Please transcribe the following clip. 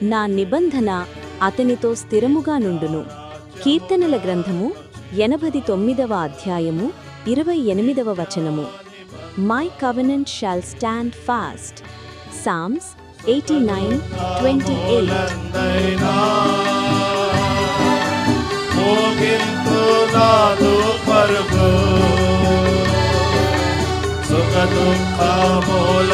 నా నిబంధన అతనితో స్థిరముగా నుండును. కీర్తనల గ్రంథము 89వ అధ్యాయము 28వ వచనము. My covenant shall stand fast. Psalms 89:28. సుఖ దుఃఖముల